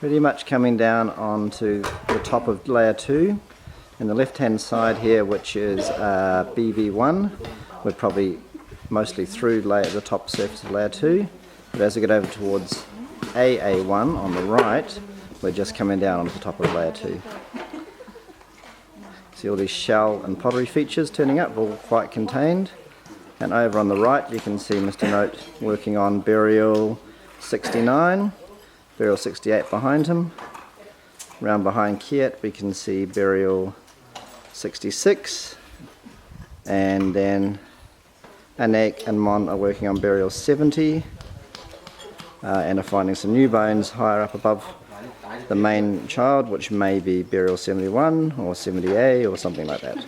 Pretty much coming down onto the top of layer 2 and the left hand side here, which is BV1. We're probably mostly through the top surface of layer 2, but as we get over towards AA1 on the right, we're just coming down onto the top of layer 2. See all these shell and pottery features turning up, all quite contained. And over on the right you can see Mr. Note working on burial 69. Burial 68 behind him. Round behind Kiet we can see burial 66, and then Anek and Mon are working on burial 70 and are finding some new bones higher up above the main child, which may be burial 71 or 70A or something like that.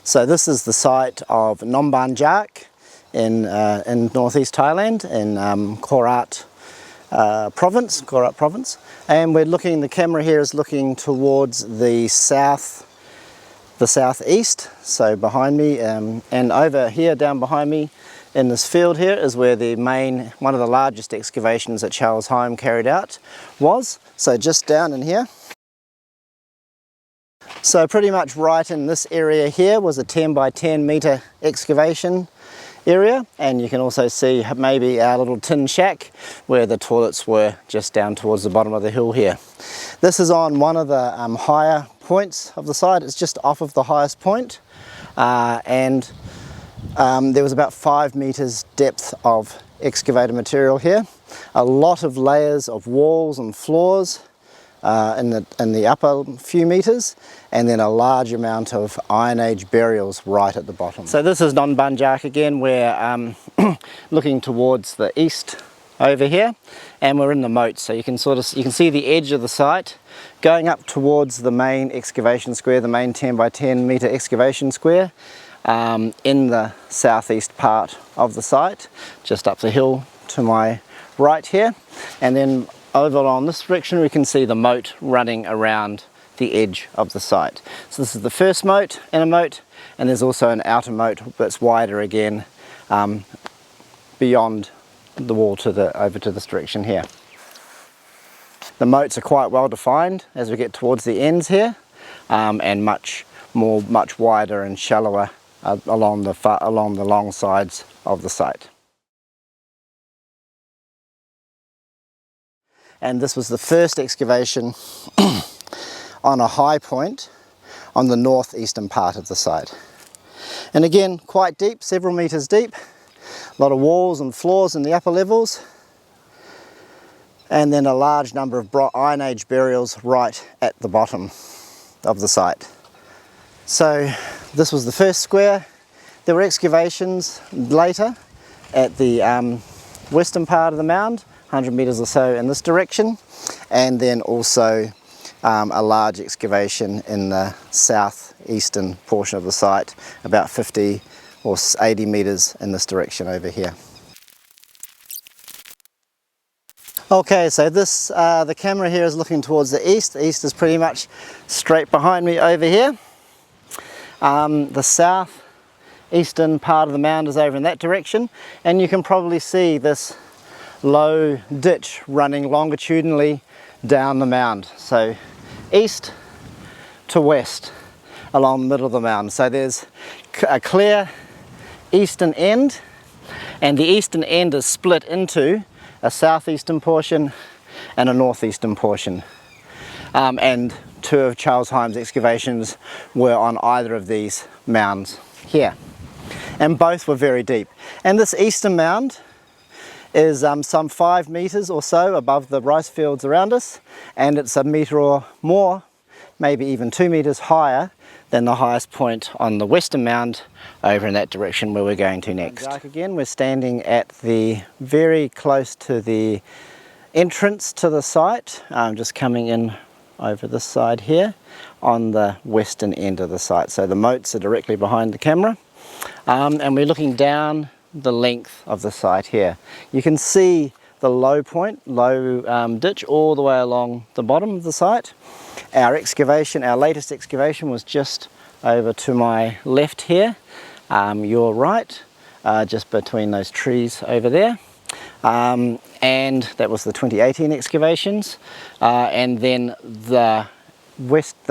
So this is the site of Non Ban Jak in northeast Thailand, in Korat province, and we're looking. The camera here is looking towards the southeast. So behind me, and over here, down behind me, in this field here is where one of the largest excavations that Charles Higham carried out was. So just down in here. So pretty much right in this area here was a 10 by 10 meter excavation area, and you can also see maybe our little tin shack where the toilets were just down towards the bottom of the hill here. This is on one of the higher points of the site. It's just off of the highest point, and there was about 5 meters depth of excavated material here. A lot of layers of walls and floors in the upper few meters, and then a large amount of Iron Age burials right at the bottom. So this is Non Ban Jak again. We're looking towards the east over here, and we're in the moat, so you can see the edge of the site going up towards the main excavation square, the main 10 by 10 meter excavation square, in the southeast part of the site, just up the hill to my right here. And then over on this direction we can see the moat running around the edge of the site. So this is the first moat, inner moat, and there's also an outer moat that's wider again, beyond the wall over to this direction here. The moats are quite well defined as we get towards the ends here, and much wider and shallower along the long sides of the site. And this was the first excavation on a high point on the northeastern part of the site. And again, quite deep, several meters deep, a lot of walls and floors in the upper levels, and then a large number of Iron Age burials right at the bottom of the site. So this was the first square. There were excavations later at the western part of the mound, 100 meters or so in this direction, and then also a large excavation in the southeastern portion of the site, about 50 or 80 meters in this direction over here. Okay, so this the camera here is looking towards the east. The east is pretty much straight behind me over here. The southeastern part of the mound is over in that direction, and you can probably see this low ditch running longitudinally down the mound. So east to west along the middle of the mound. So there's a clear eastern end, and the eastern end is split into a southeastern portion and a northeastern portion. And two of Charles Higham excavations were on either of these mounds here, and both were very deep. And this eastern mound is some 5 meters or so above the rice fields around us, and it's a meter or more, maybe even 2 meters higher than the highest point on the western mound over in that direction where we're going to next. Again, we're standing at very close to the entrance to the site, just coming in over this side here on the western end of the site. So the moats are directly behind the camera, and we're looking down the length of the site here. You can see the low ditch all the way along the bottom of the site. Our latest excavation was just over to my left here, your right, just between those trees over there. and that was the 2018 excavations, and then the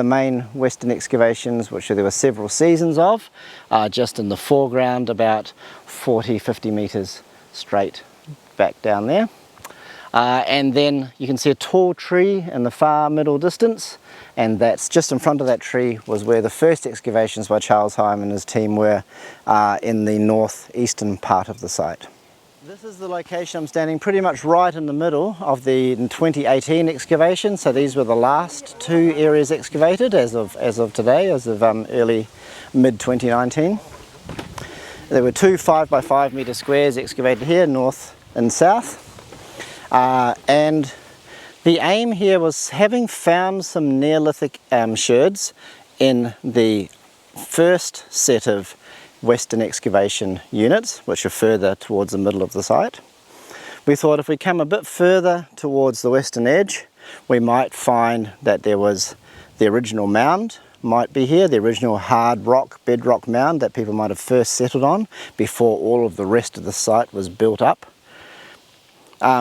main western excavations, which there were several seasons of, just in the foreground, about 40-50 meters straight back down there. And then you can see a tall tree in the far middle distance, and that's just in front of that tree was where the first excavations by Charles Higham and his team were, in the northeastern part of the site. This is the location. I'm standing pretty much right in the middle of the 2018 excavation, so these were the last two areas excavated as of today, as of early mid-2019. There were two 5 by 5 meter squares excavated here, north and south. And the aim here was, having found some Neolithic sherds in the first set of western excavation units, which are further towards the middle of the site, we thought if we come a bit further towards the western edge, we might find that there was the original mound might be here, the original hard rock, bedrock mound that people might have first settled on before all of the rest of the site was built up.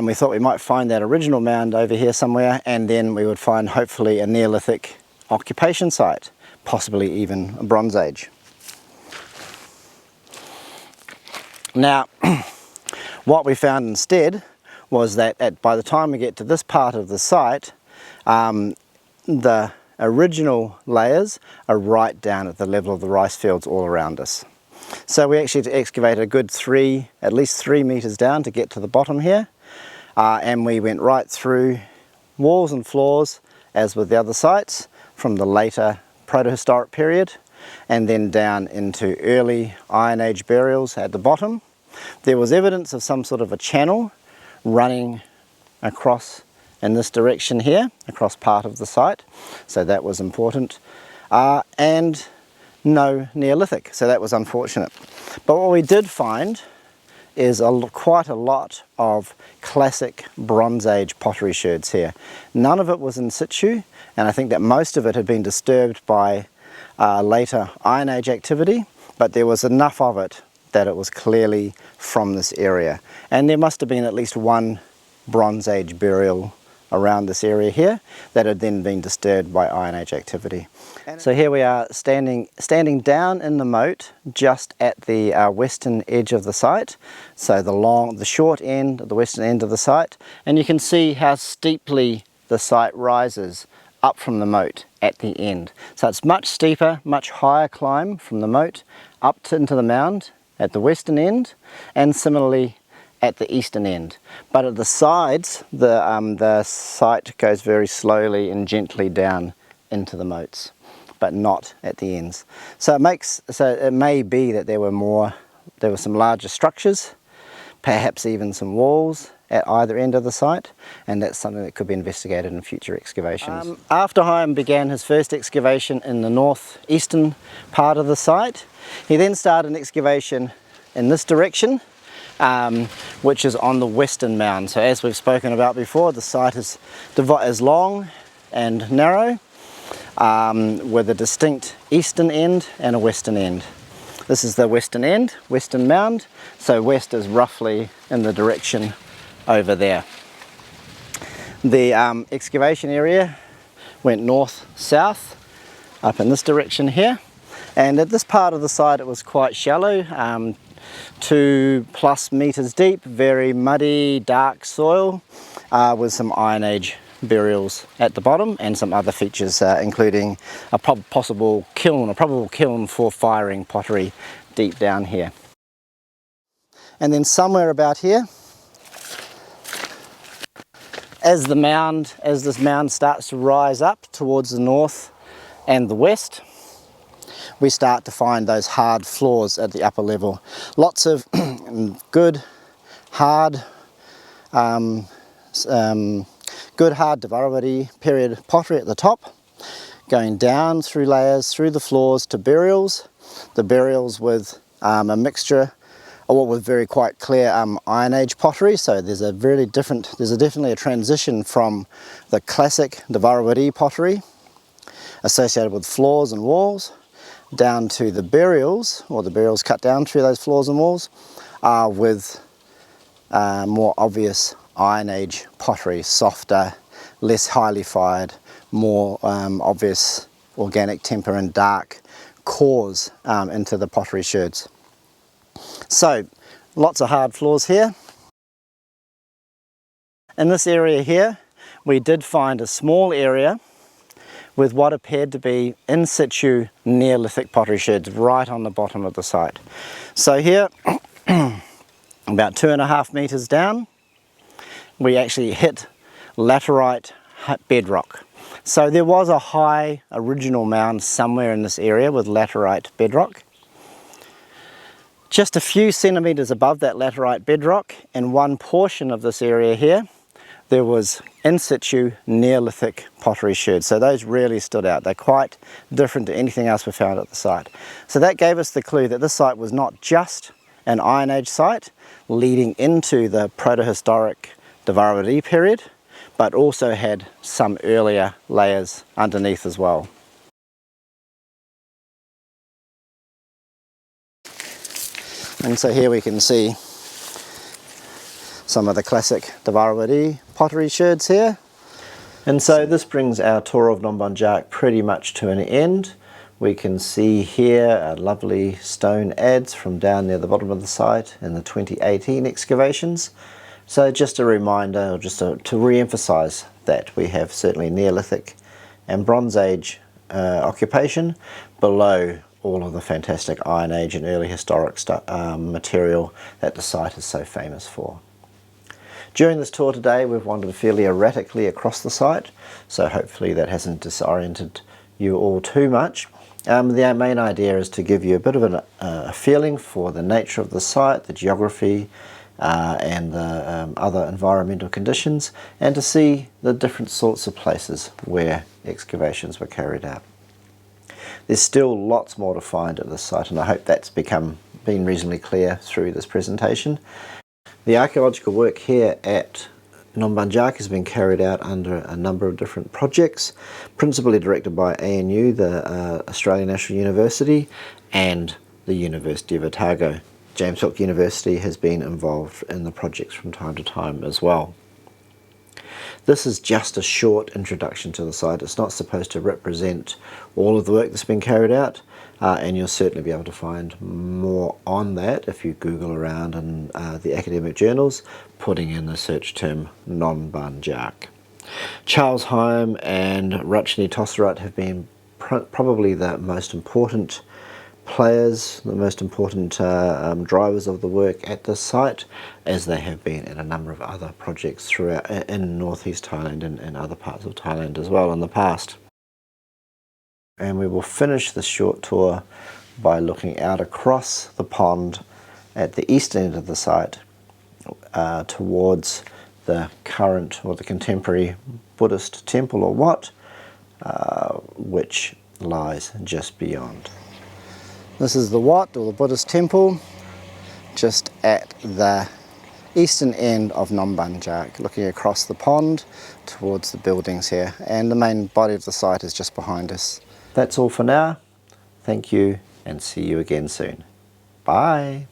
We thought we might find that original mound over here somewhere, and then we would find hopefully a Neolithic occupation site, possibly even a Bronze Age. Now, what we found instead was that by the time we get to this part of the site, the original layers are right down at the level of the rice fields all around us. So we actually excavated a good at least 3 meters down to get to the bottom here. And we went right through walls and floors, as with the other sites, from the later proto-historic period, and then down into early Iron Age burials at the bottom. There was evidence of some sort of a channel running across in this direction here, across part of the site, so that was important. And no Neolithic, so that was unfortunate. But what we did find is quite a lot of classic Bronze Age pottery sherds here. None of it was in situ, and I think that most of it had been disturbed by later Iron Age activity, but there was enough of it that it was clearly from this area. And there must have been at least one Bronze Age burial around this area here that had then been disturbed by Iron Age activity. So here we are standing down in the moat just at the western edge of the site, so the short end, the western end of the site, and you can see how steeply the site rises up from the moat at the end. So it's much steeper, much higher climb from the moat up into the mound at the western end, and similarly at the eastern end. But at the sides, the site goes very slowly and gently down into the moats, but not at the ends. So it may be that there were some larger structures, perhaps even some walls at either end of the site, and that's something that could be investigated in future excavations. After Higham began his first excavation in the northeastern part of the site, he then started an excavation in this direction, which is on the western mound. So as we've spoken about before, the site is long and narrow, with a distinct eastern end and a western end. This is the western end, western mound, so west is roughly in the direction over there. The excavation area went north-south up in this direction here, and at this part of the site it was quite shallow, 2+ meters deep, very muddy, dark soil, with some Iron Age burials at the bottom and some other features, including a probable kiln for firing pottery deep down here. And then somewhere about here, as this mound starts to rise up towards the north and the west, we start to find those hard floors at the upper level. Lots of good hard Dvaravati period pottery at the top, going down through layers, through the floors to burials. The burials with a mixture, or with very quite clear Iron Age pottery. So there's definitely a transition from the classic Dvaravati pottery associated with floors and walls, down to the burials, or the burials cut down through those floors and walls, with more obvious Iron Age pottery, softer, less highly fired, more obvious organic temper and dark cores into the pottery sherds. So lots of hard floors here. In this area here we did find a small area with what appeared to be in situ Neolithic pottery sherds right on the bottom of the site. So here, about 2.5 meters down, we actually hit laterite bedrock. So there was a high original mound somewhere in this area with laterite bedrock. Just a few centimeters above that laterite bedrock, in one portion of this area here, there was in situ Neolithic pottery sherds. So those really stood out. They're quite different to anything else we found at the site. So that gave us the clue that this site was not just an Iron Age site leading into the proto-historic Dvaravati period, but also had some earlier layers underneath as well. And so here we can see some of the classic Dvaravati pottery sherds here. And so this brings our tour of Non Ban Jak pretty much to an end. We can see here lovely stone adze from down near the bottom of the site in the 2018 excavations. So just a reminder, or just to re-emphasize that we have certainly Neolithic and Bronze Age occupation below all of the fantastic Iron Age and early historic material that the site is so famous for. During this tour today we've wandered fairly erratically across the site, so hopefully that hasn't disoriented you all too much. The main idea is to give you a bit of a feeling for the nature of the site, the geography and the other environmental conditions, and to see the different sorts of places where excavations were carried out. There's still lots more to find at this site, and I hope that's been reasonably clear through this presentation. The archaeological work here at Non Ban Jak has been carried out under a number of different projects, principally directed by ANU, the Australian National University, and the University of Otago. James Cook University has been involved in the projects from time to time as well. This is just a short introduction to the site. It's not supposed to represent all of the work that's been carried out, and you'll certainly be able to find more on that if you Google around in the academic journals, putting in the search term Non Ban Jak. Charles Higham and Rachanie Thosarat have been probably the most important players, the most important drivers of the work at this site, as they have been in a number of other projects throughout in northeast Thailand and other parts of Thailand as well in the past. And we will finish this short tour by looking out across the pond at the east end of the site towards the current or the contemporary Buddhist temple or Wat, which lies just beyond. This is the Wat, or the Buddhist temple, just at the eastern end of Non Ban Jak, looking across the pond towards the buildings here, and the main body of the site is just behind us. That's all for now. Thank you, and see you again soon. Bye.